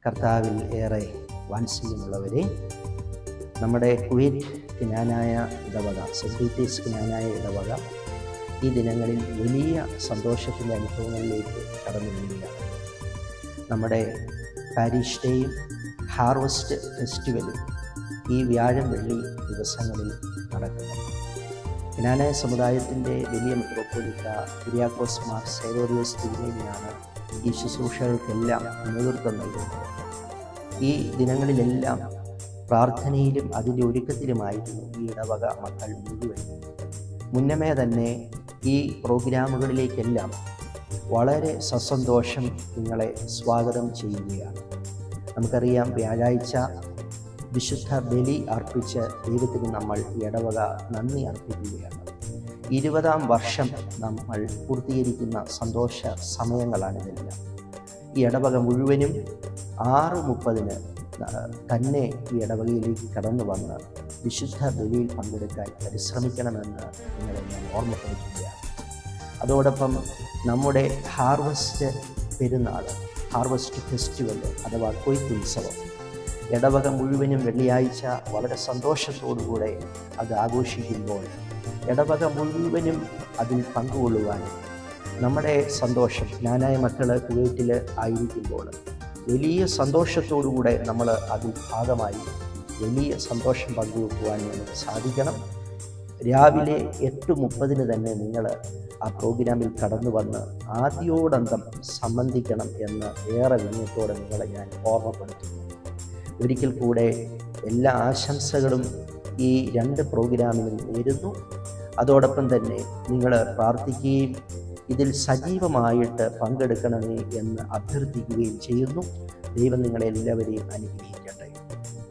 കർത്താവിൽ ഏറെ വാത്സല്യമുള്ളവരെ, നമ്മുടെ കുവൈറ്റ് ക്നാനായ ഇടവക, സെൻറ്റ് പീറ്റേഴ്സ് ക്നാനായ ഇടവക ഈ ദിനങ്ങളിൽ വലിയ സന്തോഷത്തിൻ്റെ അനുഭവങ്ങളിലേക്ക് കടന്നു വരികയാണ്. നമ്മുടെ പാരിഷ് ഡേയും ഹാർവസ്റ്റ് ഫെസ്റ്റിവലും ഈ വ്യാഴം വെള്ളി ദിവസങ്ങളിൽ നടക്കുന്നു. ക്നാനായ സമുദായത്തിൻ്റെ വലിയ മെത്രോപ്പൊലീത്ത കുര്യാക്കോസ് മാർ സേവേറിയോസ് തിരുമേനിയാണ് ഈ ശുശ്രൂഷകൾക്കെല്ലാം നേതൃത്വം നൽകുന്നത്. ഈ ദിനങ്ങളിലെല്ലാം പ്രാർത്ഥനയിലും അതിൻ്റെ ഒരുക്കത്തിലുമായിരുന്നു ഈ ഇടവക മക്കൾ മുഴുവൻ. മുന്നമേ തന്നെ ഈ പ്രോഗ്രാമുകളിലേക്കെല്ലാം വളരെ സസന്തോഷം നിങ്ങളെ സ്വാഗതം ചെയ്യുകയാണ്. നമുക്കറിയാം, വ്യാഴാഴ്ച വിശുദ്ധ ബലി അർപ്പിച്ച് ദൈവത്തിന് നമ്മൾ ഈ ഇടവക നന്ദി അർപ്പിക്കുകയാണ്. 20-ാം വർഷം നമ്മൾ പൂർത്തീകരിക്കുന്ന സന്തോഷ സമയങ്ങളാണിതെല്ലാം. ഈ ഇടവക മുഴുവനും 6:30 തന്നെ ഈ ഇടവകയിലേക്ക് കടന്നു വന്ന് വിശുദ്ധ ബലിയിൽ പങ്കെടുക്കാൻ പരിശ്രമിക്കണമെന്ന് നിങ്ങളെ ഞാൻ ഓർമ്മപ്പെടുത്തുകയാണ്. അതോടൊപ്പം നമ്മുടെ ഹാർവസ്റ്റ് പെരുന്നാൾ, ഹാർവസ്റ്റ് ഫെസ്റ്റിവൽ അഥവാ കൊയ്ത്ത് ഉത്സവം ഇടവക മുഴുവനും വെള്ളിയാഴ്ച വളരെ സന്തോഷത്തോടുകൂടെ അത് ആഘോഷിക്കുമ്പോൾ ഇടവക മുഴുവനും അതിൽ പങ്കുകൊള്ളുവാനും നമ്മുടെ സന്തോഷം, ക്നാനായ മക്കൾ കുവൈറ്റിൽ ആയിരിക്കുമ്പോൾ വലിയ സന്തോഷത്തോടുകൂടെ നമ്മൾ അതിൽ ഭാഗമായി വലിയ സന്തോഷം പങ്കുവെക്കുവാൻ നമുക്ക് സാധിക്കണം. രാവിലെ 8:30 തന്നെ നിങ്ങൾ ആ പ്രോഗ്രാമിൽ കടന്നു വന്ന് ആദ്യോടന്തം സംബന്ധിക്കണം എന്ന് ഏറെ വിനയത്തോടെ നിങ്ങളെ ഞാൻ ഓർമ്മപ്പെടുത്തുന്നു. ഒരിക്കൽ കൂടെ എല്ലാ ആശംസകളും ഈ 2 പ്രോഗ്രാമിനും നേരുന്നു. അതോടൊപ്പം തന്നെ നിങ്ങൾ പ്രാർത്ഥിക്കുകയും ഇതിൽ സജീവമായിട്ട് പങ്കെടുക്കണമേ എന്ന് അഭ്യർത്ഥിക്കുകയും ചെയ്യുന്നു. ദൈവം നിങ്ങളെല്ലാവരെയും അനുഗ്രഹിക്കും.